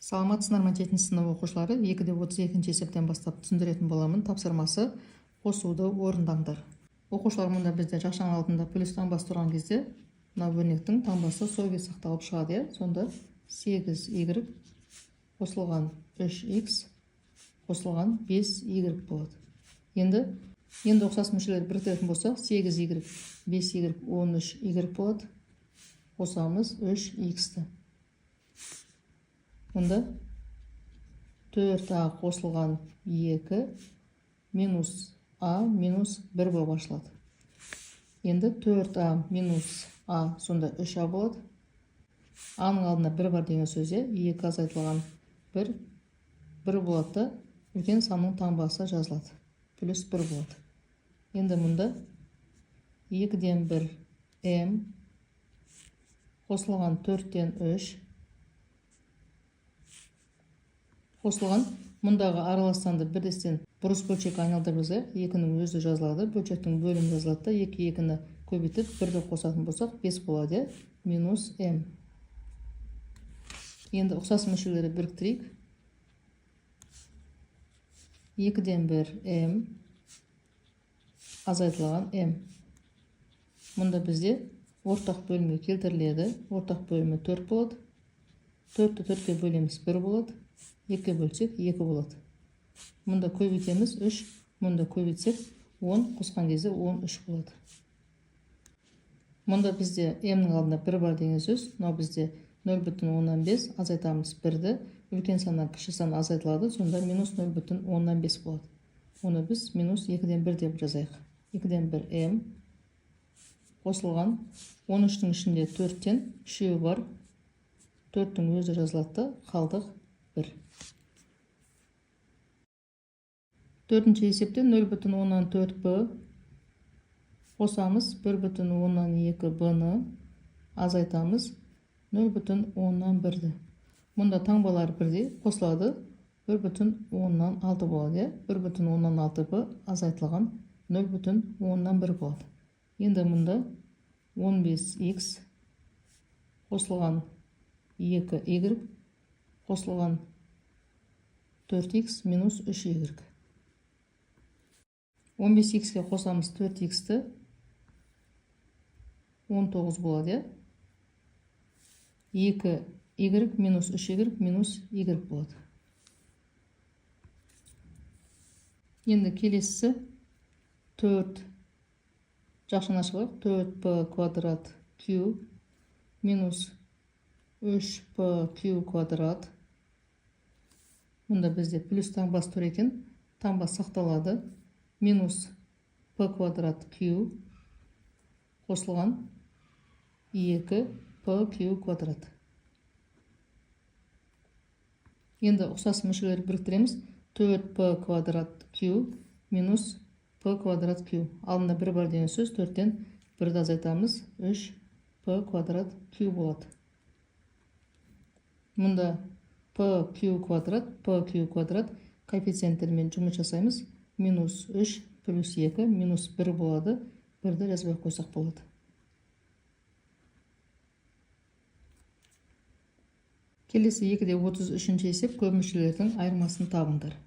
Саламатсыздар ма 7-ші сынып оқушылары, 2-32 есептен бастап түсіндіретін боламын. Тапсырмасы қосуды орындаңдар. Оқушылар, мұнда бізде жақшаның алдында плюс таңбасы тұрған кезде, мына өрнектің таңбасы сол күйі сақталып шығады. Сонда 8y қосылған 3x қосылған 5y болады. Енді ұқсас мүшелерді біріктіретін болсақ, 8y 5y 13y болады. Қосамыз 3x-ті. Мұнда 4a қосылған 2 минус a минус 1 болып ашылады. Енді 4a минус a сонда 3a болады. a-ның алдына 1 бар деген сөзде 2 азайтылған 1 болады да үлкен санның таңбасы жазылады. Плюс 1 болады. Енді мұнда 2-ден 1 m қосылған 4-ден 3 қосылған, мұндағы араластанды бірдестен бұрыс бөлшек айналдырбызға 2-нің өзі жазылады, бөлшектің бөлім жазылады, 2-2-ні көбейтіп 1-ді қосатын болсақ 5 болады, минус m. Енді ұқсас мүшелері біріктірейік. 2-ден 1 m азайтылған m. Мұнда бізде ортақ бөлімге келтіріледі. Ортақ бөлімі 4 болады. 4-ті 4-ке бөлеміз 1 болады. 2 бөлсек 2 болады. Мұнда көбейтеміз 3, мұнда көбейтсек 10, қосқан кезде 13 болады. Мұнда бізде m-нің алдында 1 бар деген сөз. Мынау бізде 0,5 азайтамыз 1-ді. Үлкен саннан кіші сан азайтылады, сонда минус 0,5 болады. Оны біз минус 2-ден 1 деп жазайық. 2-ден 1 m қосылған 13-тің ішінде 4-тен 3 бар. 4-тің өзі жазылады, қалдық 1. Төртінші есепте 0,4b қосамыз 1,2b-ны азайтамыз 0,1-ді. Мұнда таңбалар бірдей қосылады, 1,6 болады. 1,6b азайтылған 0,1 болады. Енді мұнда 15x қосылған 2y қосылған 4x минус 3y. 15x-ке қосамыз 4x-ті 19 болады. 2y минус 3y минус y болады. Енді келесісі 4 жақшаны ашып, 4p квадрат q минус 3pq квадрат. Мұнда бізде плюс таңбасы тұр екен, таңба сақталады. Минус p квадрат q қосылған 2pq квадрат. Енді ұқсас мүшелер біріктіреміз. 4p квадрат q минус p квадрат q. Алдында 1 бар деген сөз, 4-тен 1-ді азайтамыз, 3p квадрат q болады. Мұнда pq квадрат коэффициенттермен жұмыс жасаймыз. Минус 3 плюс 2 минус 1 болады. 1-ді жазбай қойсақ болады. Келесі 2-33 есеп көп мүшелердің айырмасын табыңдар.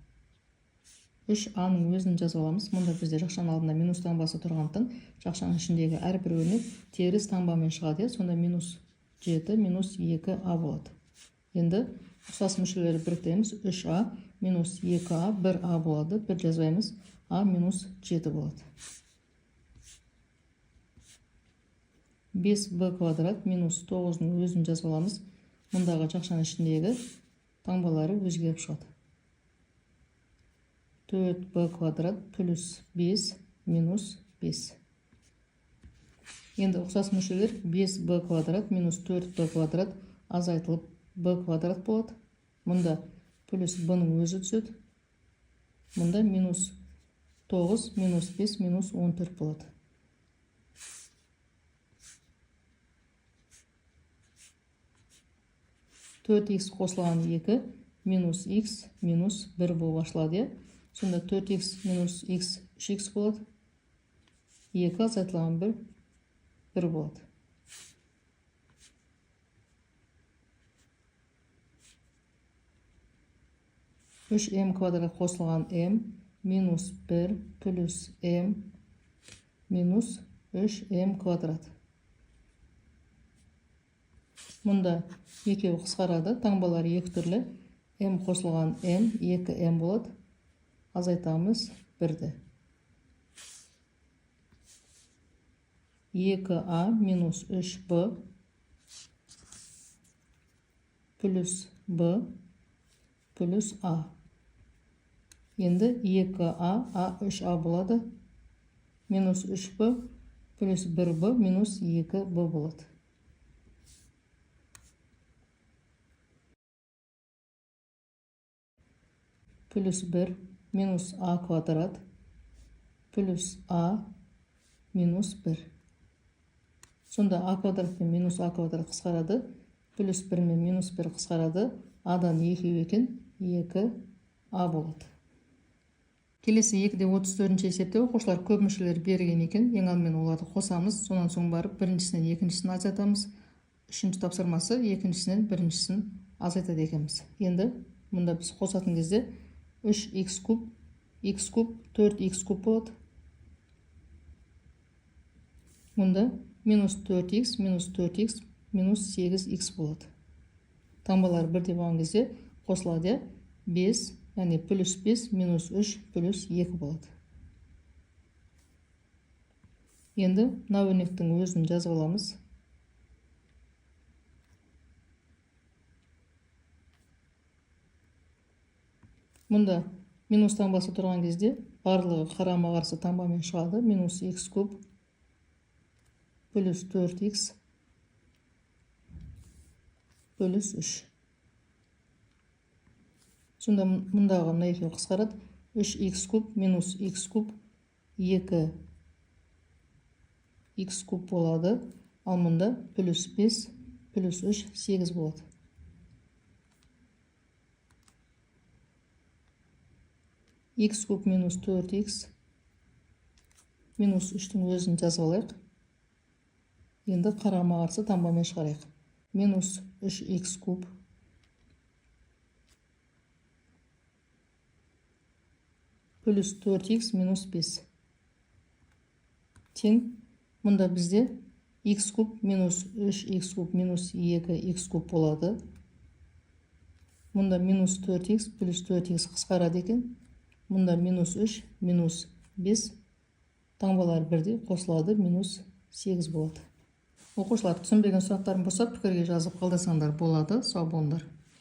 3a-ның өзін жазып аламыз. Мұнда бізде жақшаның алдында минус таңбасы тұрғандықтан жақшаның ішіндегі әрбір өрнек теріс таңбамен шығады. Сонда минус 7 минус 2a болады. Енді ұқсас мүшелері біріктіреміз. 3a минус 2a 1a болады. 1 жазбаймыз. a минус 7 болады. 5b квадрат минус 9-ның өзін жазып аламыз. Мұндағы жақшаның ішіндегі таңбалары өзгеріп шығады. 4b квадрат плюс 5 минус 5. Енді ұқсас мүшелер 5b квадрат минус 4b квадрат азайтылып b квадрат болады. Мұнда плюс b-ның өзі түседі. Мұнда минус 9 минус 5 минус 14 болады. Төрт x қосылған 2 минус x минус 1 болып ашылады. Сонда 4x минус x 3x болады. 2 азайтылған 1 болады. 3m квадрат қосылған m минус 1 плюс m минус 3m квадрат. Мұнда екеуі қысқарады, таңбалар екі түрлі. m қосылған m 2m болады. Азайтамыз 1-ді. 2a минус 3b плюс b плюс a. Енді 2a, a 3a болады. Минус 3b плюс 1b минус 2b болады. Плюс 1 минус a квадрат плюс a минус 1. Сонда a квадрат пен минус a квадрат қысқарады. Плюс 1 мен минус 1 қысқарады. Адан 2 екен, 2a болады. Келесі 2-де 34-ші есепте оқушылар көп мүшелер берген екен. Ең алдымен оларды қосамыз. Сонан соң барып біріншісінен екіншісін азайтамыз. Үшінші тапсырмасы екіншісінен біріншісін азайтады екенбіз. Енді мұнда біз қосатын кезде 3x куб, x куб, 4x куб болады. Мұнда минус 4x, минус 4x, минус 8x болады. Таңбалар бірдей болған кезде қосылады. 5, яғни плюс 5, минус 3, плюс 2 болады. Енді мына өрнектің өзін жазып аламыз. Мұнда минус таңбасы тұрған кезде барлығы қарама қарсы таңбамен шығады. Минус x куб плюс 4x плюс 3. Сонда мұндағы мына екеуі қысқарады. 3x куб минус x куб 2x куб болады. Ал мұнда плюс 5 плюс 3 8 болады. X куб минус 4x минус 3-тің өзін жазып алайық. Енді қарама қарсы таңбамен шығарайық. Минус 3x куб плюс 4x минус 5 тең. Мұнда бізде x куб минус 3x куб минус 2x куб болады. Мұнда минус 4x плюс 4x қысқарады екен. Мұнда минус 3 минус 5 таңбалар бірдей қосылады, минус 8 болады. Оқушылар түсінбеген сұрақтарың болса пікірге жазып қалдырсаңдар болады. Сау болыңдар.